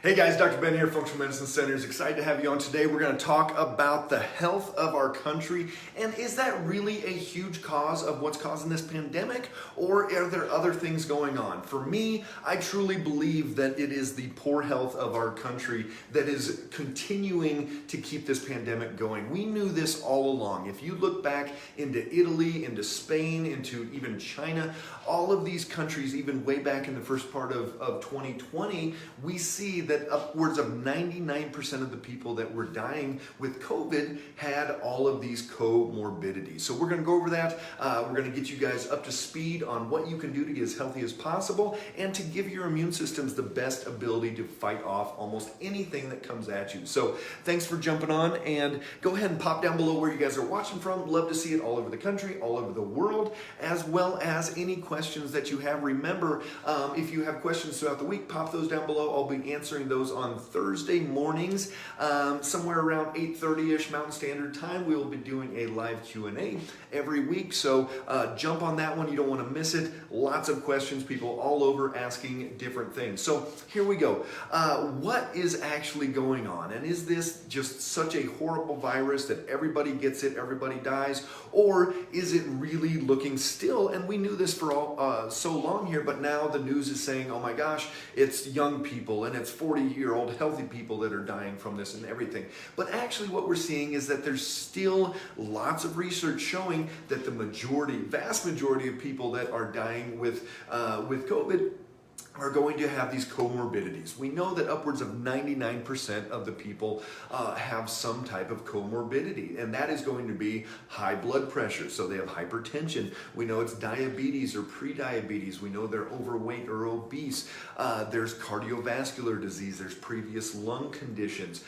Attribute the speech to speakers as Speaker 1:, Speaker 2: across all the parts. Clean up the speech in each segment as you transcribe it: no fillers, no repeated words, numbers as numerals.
Speaker 1: Hey guys, Dr. Ben here, Functional Medicine Centers. Excited to have you on today. We're going to talk about the health of our country, and is that really a huge cause of what's causing this pandemic, or are there other things going on? For me, I truly believe that it is the poor health of our country that is continuing to keep this pandemic going. We knew this all along. If you look back into Italy, into Spain, into even China, all of these countries, even way back in the first part of 2020, we see that upwards of 99% of the people that were dying with COVID had all of these comorbidities. So we're going to go over that. We're going to get you guys up to speed on what you can do to get as healthy as possible and to give your immune systems the best ability to fight off almost anything that comes at you. So thanks for jumping on, and go ahead and pop down below where you guys are watching from. Love to see it all over the country, all over the world, as well as any questions that you have. Remember, if you have questions throughout the week, pop those down below. I'll be answering those on Thursday mornings, somewhere around 8:30ish Mountain Standard Time. We will be doing a live Q&A every week, so jump on that one. You don't want to miss it. Lots of questions, people all over asking different things. So here we go. What is actually going on? And is this just such a horrible virus that everybody gets it, everybody dies? Or is it really looking still? And we knew this for so long here, but now the news is saying, oh my gosh, it's young people and it's 40-year-old healthy people that are dying from this and everything. But actually what we're seeing is that there's still lots of research showing that the vast majority of people that are dying with COVID are going to have these comorbidities. We know that upwards of 99% of the people have some type of comorbidity, and that is going to be high blood pressure. So they have hypertension. We know it's diabetes or prediabetes. We know they're overweight or obese. There's cardiovascular disease. There's previous lung conditions.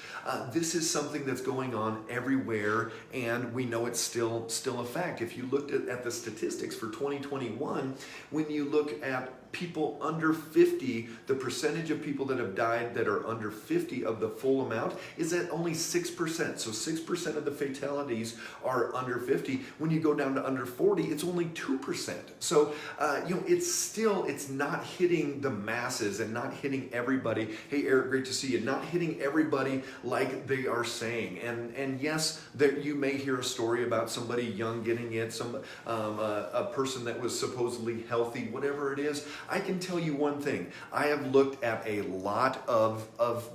Speaker 1: This is something that's going on everywhere, and we know it's still a fact. If you looked at the statistics for 2021, when you look at people under 50, the percentage of people that have died that are under 50 of the full amount is at only 6%. So 6% of the fatalities are under 50. When you go down to under 40, it's only 2%. So, it's not hitting the masses and not hitting everybody. Hey, Eric, great to see you. Not hitting everybody like they are saying. And yes, you may hear a story about somebody young getting it, a person that was supposedly healthy, whatever it is. I can tell you one thing. I have looked at a lot of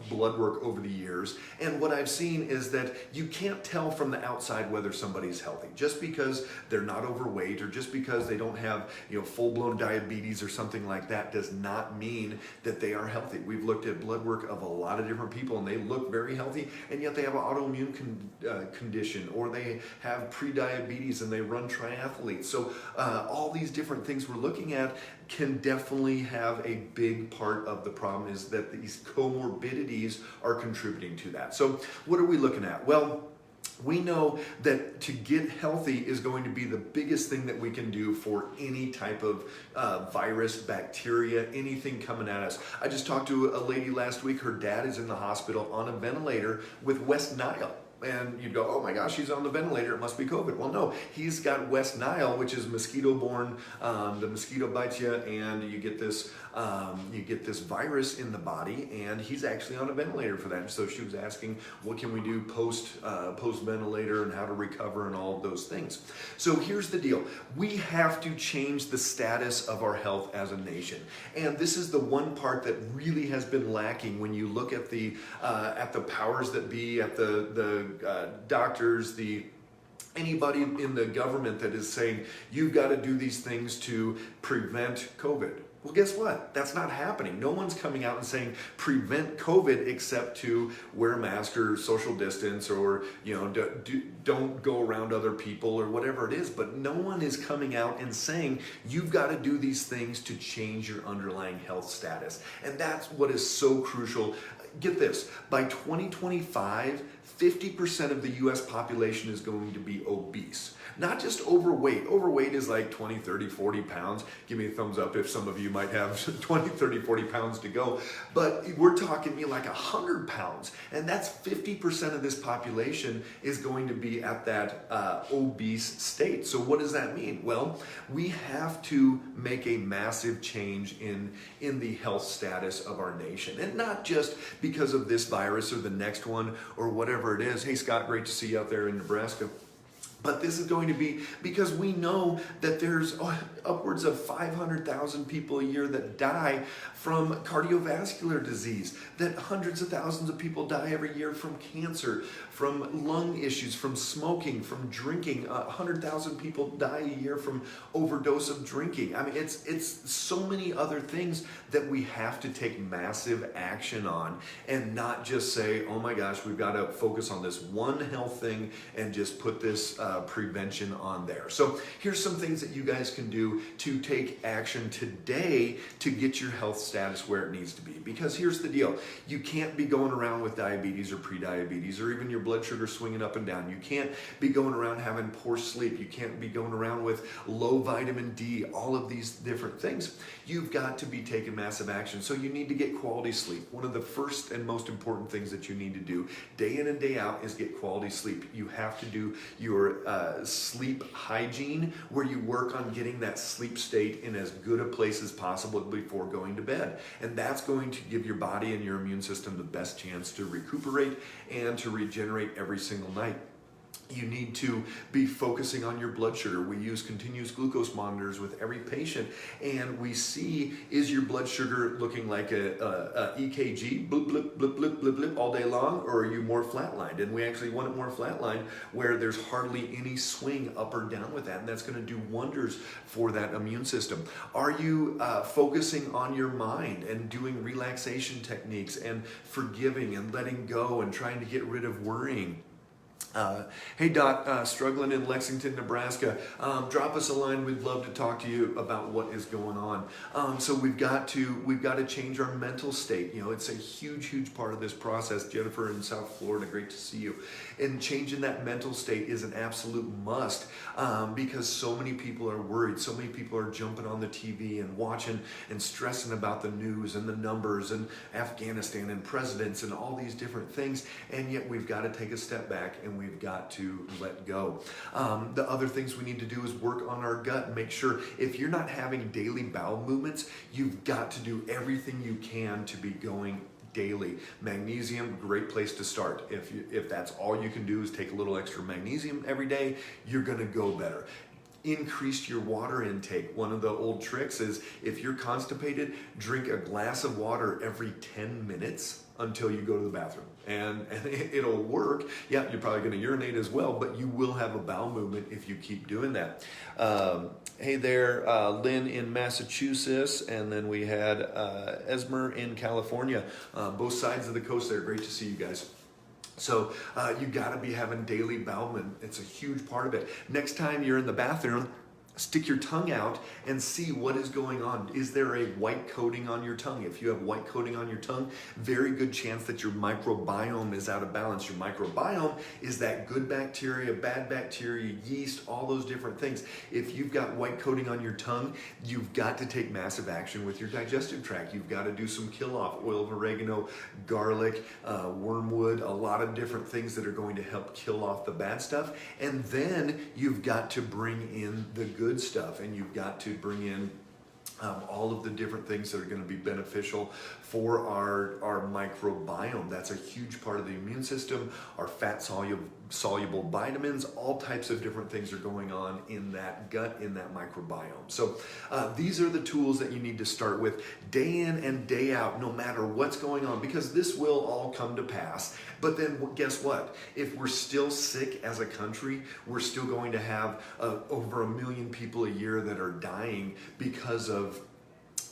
Speaker 1: blood work over the years, and what I've seen is that you can't tell from the outside whether somebody's healthy. Just because they're not overweight or just because they don't have full-blown diabetes or something like that does not mean that they are healthy. We've looked at blood work of a lot of different people, and they look very healthy, and yet they have an autoimmune condition, or they have prediabetes and they run triathletes. So all these different things we're looking at can definitely have a big part of the problem, is that these comorbidities are contributing to that. So what are we looking at? Well, we know that to get healthy is going to be the biggest thing that we can do for any type of virus, bacteria, anything coming at us. I just talked to a lady last week. Her dad is in the hospital on a ventilator with West Nile. And you'd go, oh my gosh, he's on the ventilator, it must be COVID. Well, no, he's got West Nile, which is mosquito-borne. The mosquito bites you, and you get this virus in the body, and he's actually on a ventilator for that. And so she was asking, what can we do post ventilator and how to recover and all of those things. So here's the deal. We have to change the status of our health as a nation. And this is the one part that really has been lacking when you look at the powers that be, at the doctors, anybody in the government that is saying, you've got to do these things to prevent COVID. Well, guess what? That's not happening. No one's coming out and saying prevent COVID except to wear a mask or social distance, or don't go around other people or whatever it is. But no one is coming out and saying you've got to do these things to change your underlying health status. And that's what is so crucial. Get this, by 2025, 50% of the US population is going to be obese. Not just overweight. Overweight is like 20, 30, 40 pounds. Give me a thumbs up if some of you might have 20, 30, 40 pounds to go. But we're talking like 100 pounds. And that's 50% of this population is going to be at that obese state. So what does that mean? Well, we have to make a massive change in the health status of our nation. And not just because of this virus or the next one or whatever it is. Hey, Scott, great to see you out there in Nebraska. But this is going to be because we know that there's upwards of 500,000 people a year that die from cardiovascular disease, that hundreds of thousands of people die every year from cancer, from lung issues, from smoking, from drinking. 100,000 people die a year from overdose of drinking. I mean, it's so many other things that we have to take massive action on and not just say, oh my gosh, we've got to focus on this one health thing and just put this prevention on there. So here's some things that you guys can do to take action today to get your health status where it needs to be. Because here's the deal. You can't be going around with diabetes or prediabetes or even your blood sugar swinging up and down. You can't be going around having poor sleep. You can't be going around with low vitamin D, all of these different things. You've got to be taking massive action. So you need to get quality sleep. One of the first and most important things that you need to do day in and day out is get quality sleep. You have to do your sleep hygiene, where you work on getting that sleep state in as good a place as possible before going to bed. And that's going to give your body and your immune system the best chance to recuperate and to regenerate every single night. You need to be focusing on your blood sugar. We use continuous glucose monitors with every patient, and we see, is your blood sugar looking like a EKG, blip, blip, blip, blip, blip, blip, all day long, or are you more flatlined? And we actually want it more flatlined, where there's hardly any swing up or down with that, and that's going to do wonders for that immune system. Are you focusing on your mind and doing relaxation techniques and forgiving and letting go and trying to get rid of worrying? Hey Dot, struggling in Lexington, Nebraska. Drop us a line. We'd love to talk to you about what is going on. So we've got to change our mental state. You know, it's a huge part of this process. Jennifer in South Florida, great to see you. And changing that mental state is an absolute must because so many people are worried. So many people are jumping on the TV and watching and stressing about the news and the numbers and Afghanistan and presidents and all these different things. And yet we've got to take a step back and we've got to let go. The other things we need to do is work on our gut and make sure if you're not having daily bowel movements, you've got to do everything you can to be going daily. Magnesium, great place to start. If that's all you can do is take a little extra magnesium every day, you're going to go better. Increase your water intake. One of the old tricks is if you're constipated, drink a glass of water every 10 minutes until you go to the bathroom. And it'll work. Yeah, you're probably going to urinate as well, but you will have a bowel movement if you keep doing that. Hey there, Lynn in Massachusetts, and then we had Esmer in California. Both sides of the coast there. Great to see you guys. So you got to be having daily bowel movement. It's a huge part of it. Next time you're in the bathroom, stick your tongue out and see what is going on. Is there a white coating on your tongue? If you have white coating on your tongue, very good chance that your microbiome is out of balance. Your microbiome is that good bacteria, bad bacteria, yeast, all those different things. If you've got white coating on your tongue, you've got to take massive action with your digestive tract. You've got to do some kill off, oil of oregano, garlic, wormwood, a lot of different things that are going to help kill off the bad stuff. And then you've got to bring in the good stuff, and you've got to bring in all of the different things that are going to be beneficial for our microbiome. That's a huge part of the immune system. Our fat soluble vitamins, all types of different things are going on in that gut, in that microbiome. So these are the tools that you need to start with day in and day out, no matter what's going on, because this will all come to pass. But then guess what? If we're still sick as a country, we're still going to have over 1 million people a year that are dying because of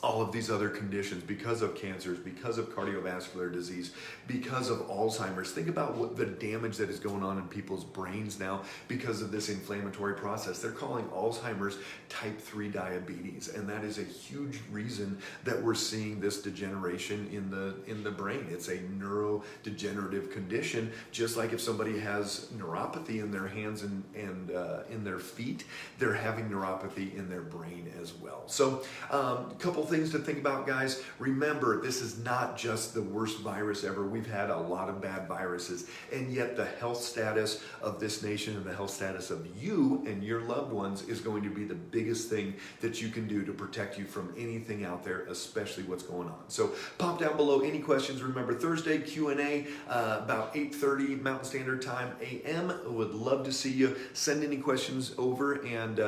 Speaker 1: all of these other conditions, because of cancers, because of cardiovascular disease, because of Alzheimer's. Think about what the damage that is going on in people's brains now because of this inflammatory process. They're calling Alzheimer's type 3 diabetes, and that is a huge reason that we're seeing this degeneration in the brain. It's a neurodegenerative condition, just like if somebody has neuropathy in their hands and in their feet, they're having neuropathy in their brain as well. So a couple things to think about, guys. Remember, this is not just the worst virus ever. We've had a lot of bad viruses, and yet the health status of this nation and the health status of you and your loved ones is going to be the biggest thing that you can do to protect you from anything out there, especially what's going on. So pop down below any questions. Remember, Thursday Q&A about 8:30 Mountain Standard Time a.m. Would love to see you. Send any questions over, and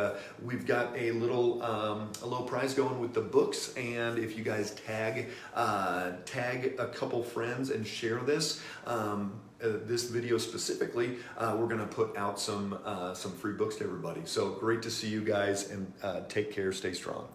Speaker 1: we've got a little prize going with the books. And if you guys tag a couple friends and share this video specifically, we're going to put out some free books to everybody. So great to see you guys, and take care, stay strong.